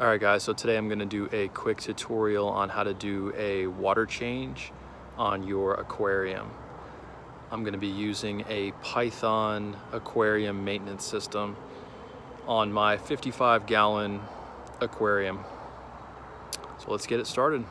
Alright guys, so today I'm going to do a quick tutorial on how to do a water change on your aquarium. I'm going to be using a Python Aquarium Maintenance System on my 55-gallon aquarium. So let's get it started.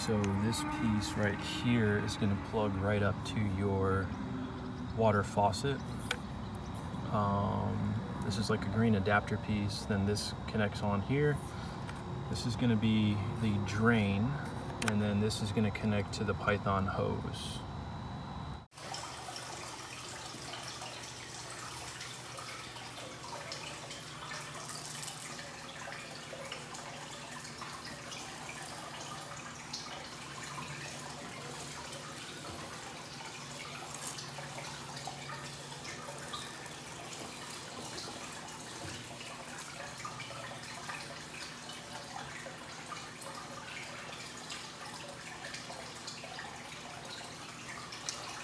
So this piece right here is going to plug right up to your water faucet. This is like a green adapter piece. Then this connects on here. This is going to be the drain, and then this is going to connect to the Python hose.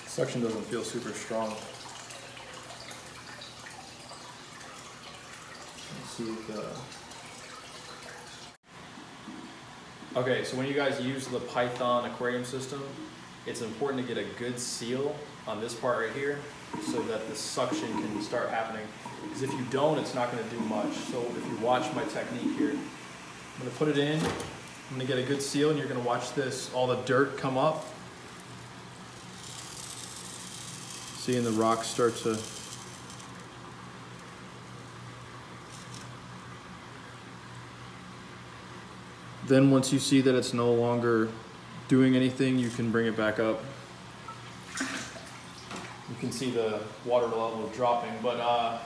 Suction doesn't feel super strong. Let's see Okay, so when you guys use the Python Aquarium system, it's important to get a good seal on this part right here so that the suction can start happening. Because if you don't, it's not going to do much. So if you watch my technique here, I'm going to put it in, I'm going to get a good seal, and you're going to watch this, all the dirt come up. Seeing the rocks start to then once you see that it's no longer doing anything, you can bring it back up. You can see the water level dropping, but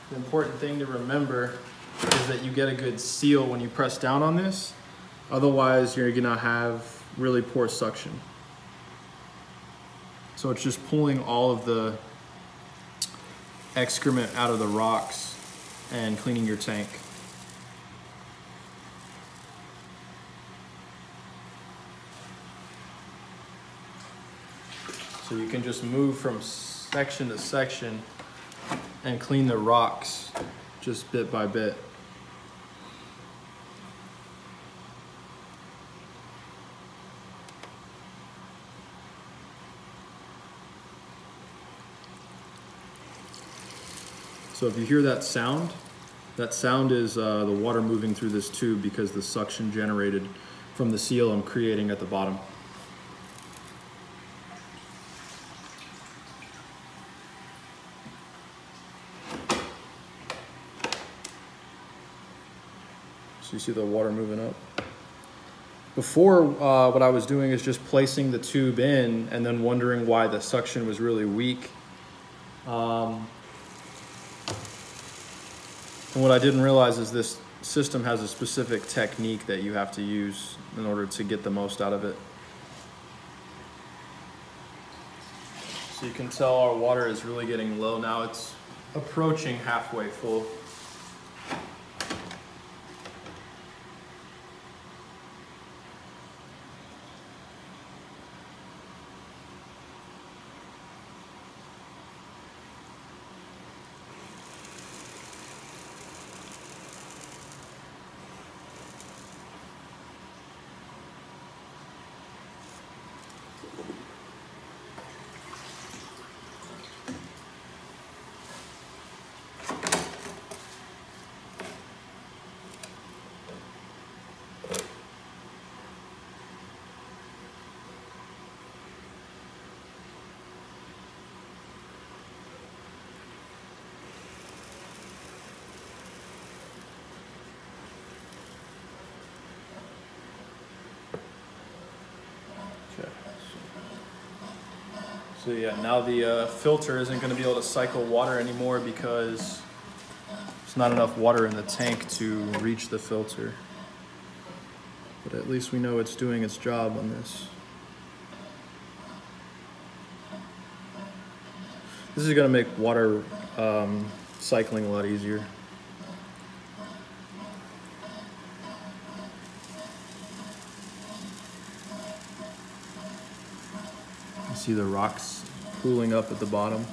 the important thing to remember is that you get a good seal when you press down on this. Otherwise, you're gonna have really poor suction. So it's just pulling all of the excrement out of the rocks and cleaning your tank. So you can just move from section to section and clean the rocks just bit by bit. So if you hear that sound is the water moving through this tube because the suction generated from the seal I'm creating at the bottom. So you see the water moving up. Before, what I was doing is just placing the tube in and then wondering why the suction was really weak. And what I didn't realize is this system has a specific technique that you have to use in order to get the most out of it. So you can tell our water is really getting low now. It's approaching halfway full. So yeah, now the filter isn't going to be able to cycle water anymore because there's not enough water in the tank to reach the filter. But at least we know it's doing its job on this. This is gonna make water cycling a lot easier. You see the rocks pooling up at the bottom.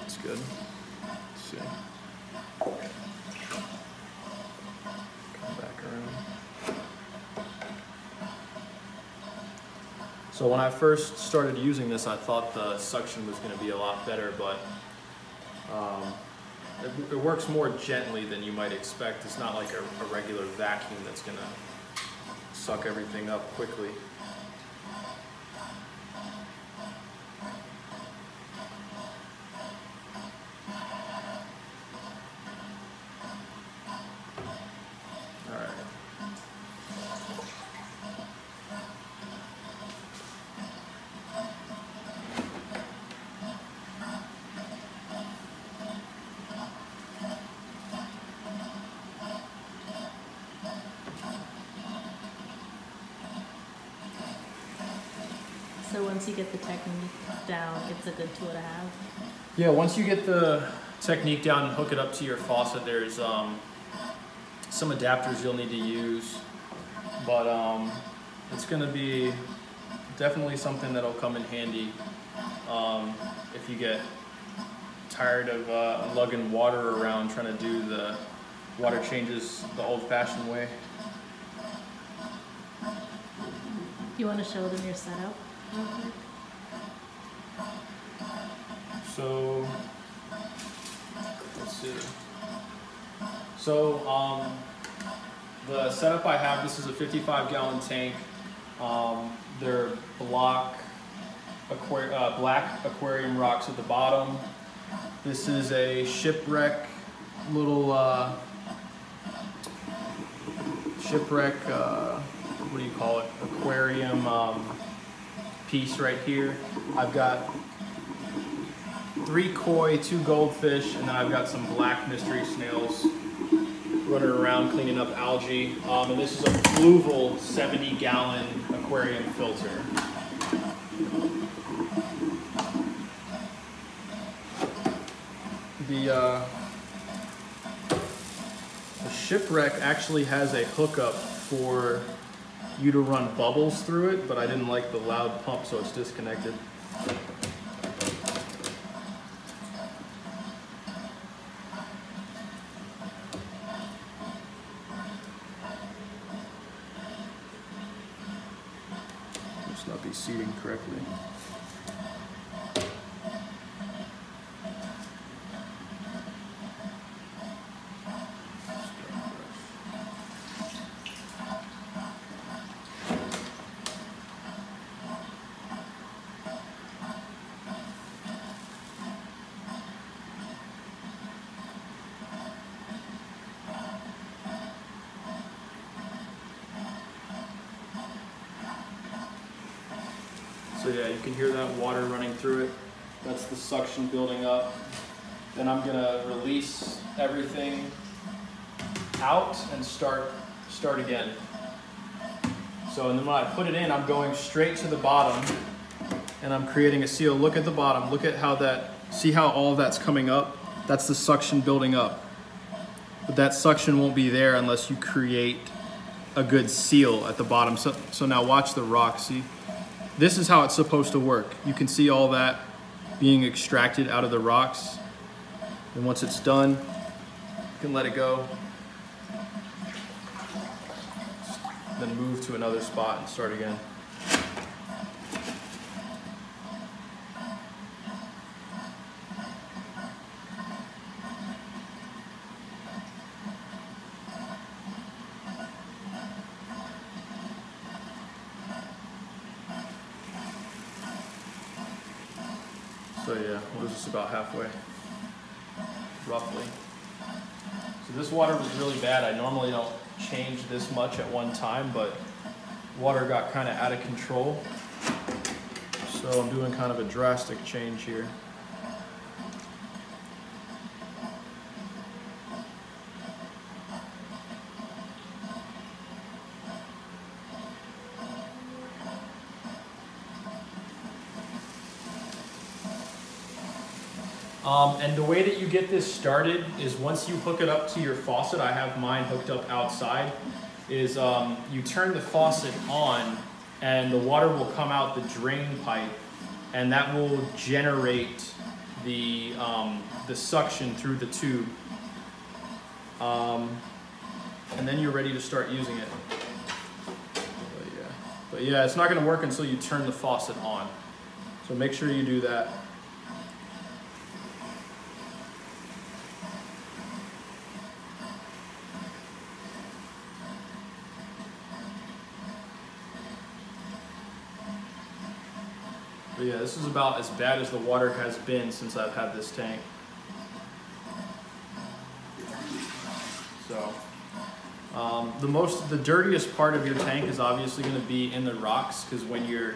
That's good. Let's see. Come back around. So when I first started using this, I thought the suction was going to be a lot better, but it works more gently than you might expect. It's not like a regular vacuum that's going to suck everything up quickly. So once you get the technique down, it's a good tool to have? Yeah, once you get the technique down and hook it up to your faucet, there's some adapters you'll need to use, but it's going to be definitely something that'll come in handy if you get tired of lugging water around trying to do the water changes the old-fashioned way. You want to show them your setup real quick? So, let's see. So, the setup I have, this is a 55-gallon tank. They're black aquarium rocks at the bottom. This is a shipwreck little what do you call it? Aquarium piece right here. I've got 3 koi, 2 goldfish, and then I've got some black mystery snails running around cleaning up algae. And this is a Fluval 70-gallon aquarium filter. The shipwreck actually has a hookup for you to run bubbles through it, but I didn't like the loud pump, so it's disconnected. Must not be seating correctly. So yeah, you can hear that water running through it. That's the suction building up. Then I'm gonna release everything out and start again. So, and then when I put it in, I'm going straight to the bottom and I'm creating a seal. Look at the bottom, look at how see how all that's coming up? That's the suction building up. But that suction won't be there unless you create a good seal at the bottom. So now watch the rock, see? This is how it's supposed to work. You can see all that being extracted out of the rocks. And once it's done, you can let it go. Then move to another spot and start again. So yeah, we're just about halfway, roughly. So this water was really bad. I normally don't change this much at one time, but water got kind of out of control. So I'm doing kind of a drastic change here. And the way that you get this started is once you hook it up to your faucet, I have mine hooked up outside, is you turn the faucet on and the water will come out the drain pipe, and that will generate the suction through the tube. And then you're ready to start using it. But yeah, it's not going to work until you turn the faucet on. So make sure you do that. But yeah, this is about as bad as the water has been since I've had this tank. So, the dirtiest part of your tank is obviously going to be in the rocks, because when your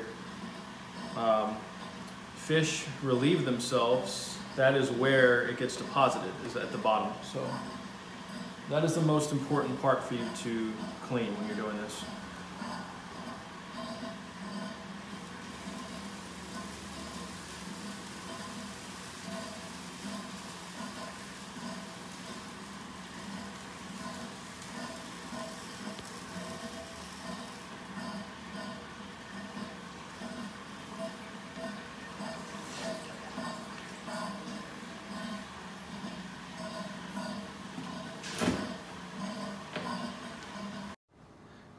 fish relieve themselves, that is where it gets deposited, is at the bottom. So that is the most important part for you to clean when you're doing this.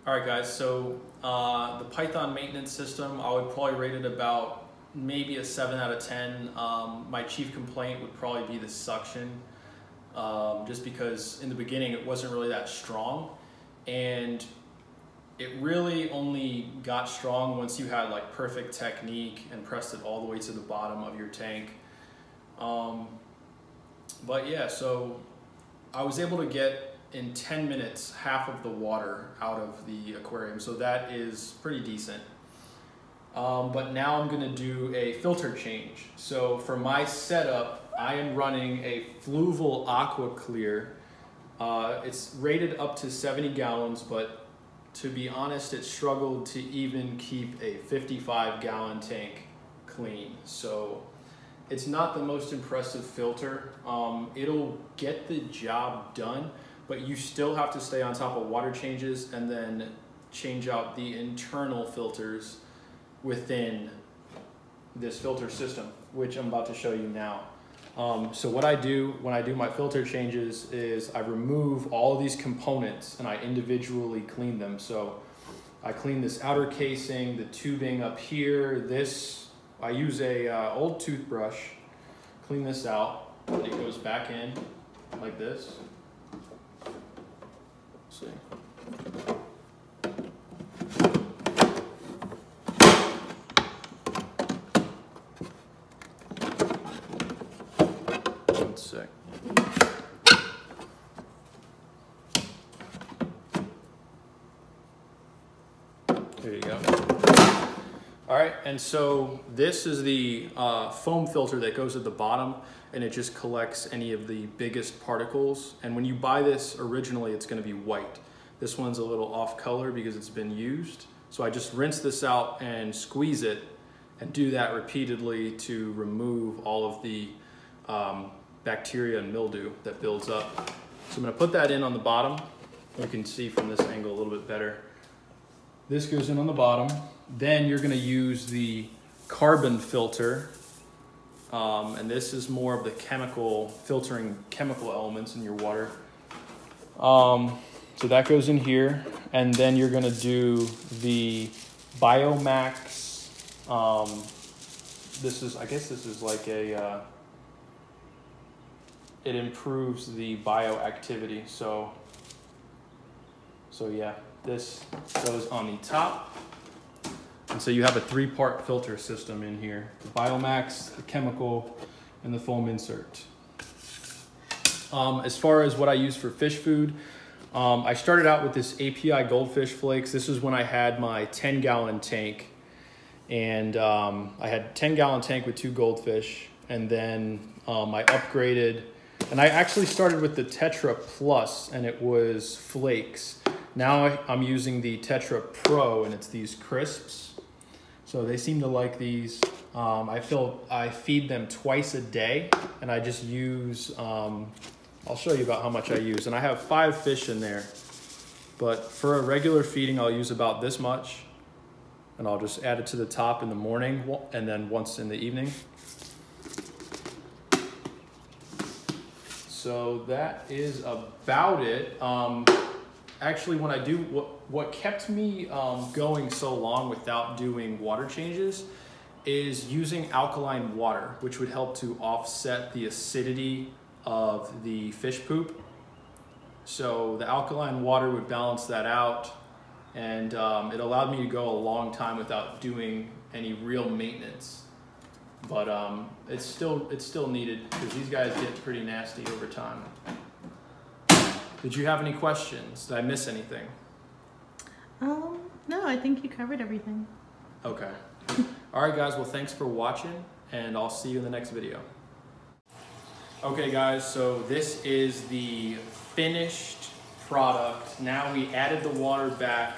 Alright guys, so the Python maintenance system, I would probably rate it about maybe a 7 out of 10. My chief complaint would probably be the suction, just because in the beginning it wasn't really that strong, and it really only got strong once you had like perfect technique and pressed it all the way to the bottom of your tank. But yeah, so I was able to get in 10 minutes half of the water out of the aquarium, so that is pretty decent. But now I'm going to do a filter change. So for my setup, I am running a Fluval Aqua Clear. It's rated up to 70 gallons, but to be honest, it struggled to even keep a 55-gallon tank clean. So it's not the most impressive filter. It'll get the job done, but you still have to stay on top of water changes and then change out the internal filters within this filter system, which I'm about to show you now. So what I do when I do my filter changes is I remove all of these components and I individually clean them. So I clean this outer casing, the tubing up here, this, I use a old toothbrush, clean this out, and it goes back in like this. See. One sec. There you go. All right, and so this is the foam filter that goes at the bottom, and it just collects any of the biggest particles. And when you buy this originally, it's going to be white. This one's a little off color because it's been used. So I just rinse this out and squeeze it and do that repeatedly to remove all of the bacteria and mildew that builds up. So I'm going to put that in on the bottom. You can see from this angle a little bit better. This goes in on the bottom. Then you're going to use the carbon filter. And this is more of the filtering chemical elements in your water. So that goes in here, and then you're gonna do the Biomax. I guess this is like a, it improves the bioactivity. So yeah, this goes on the top. And so you have a 3-part filter system in here: the Biomax, the chemical, and the foam insert. As far as what I use for fish food, I started out with this API goldfish flakes. This is when I had my 10-gallon tank, and I had a 10-gallon tank with 2 goldfish, and then I upgraded, and I actually started with the Tetra Plus, and it was flakes. Now I'm using the Tetra Pro, and it's these crisps. So they seem to like these. I feed them twice a day, and I just use, I'll show you about how much I use. And I have 5 fish in there, but for a regular feeding, I'll use about this much, and I'll just add it to the top in the morning and then once in the evening. So that is about it. Actually, when I do, what kept me going so long without doing water changes is using alkaline water, which would help to offset the acidity of the fish poop. So the alkaline water would balance that out, and it allowed me to go a long time without doing any real maintenance. But it's still needed because these guys get pretty nasty over time. Did you have any questions? Did I miss anything? No, I think you covered everything. Okay. All right, guys. Well, thanks for watching, and I'll see you in the next video. Okay, guys. So this is the finished product. Now we added the water back,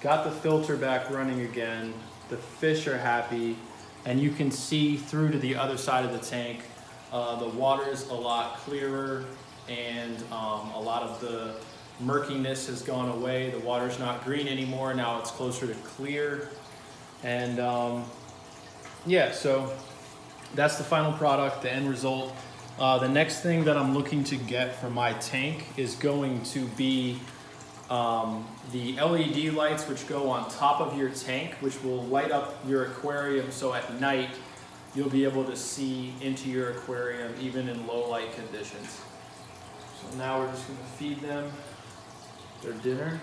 got the filter back running again. The fish are happy, and you can see through to the other side of the tank. The water is a lot clearer, and a lot of the murkiness has gone away. The water's not green anymore. Now it's closer to clear. And yeah, so that's the final product, the end result. The next thing that I'm looking to get for my tank is going to be the LED lights, which go on top of your tank, which will light up your aquarium, so at night you'll be able to see into your aquarium even in low light conditions. So now we're just going to feed them their dinner.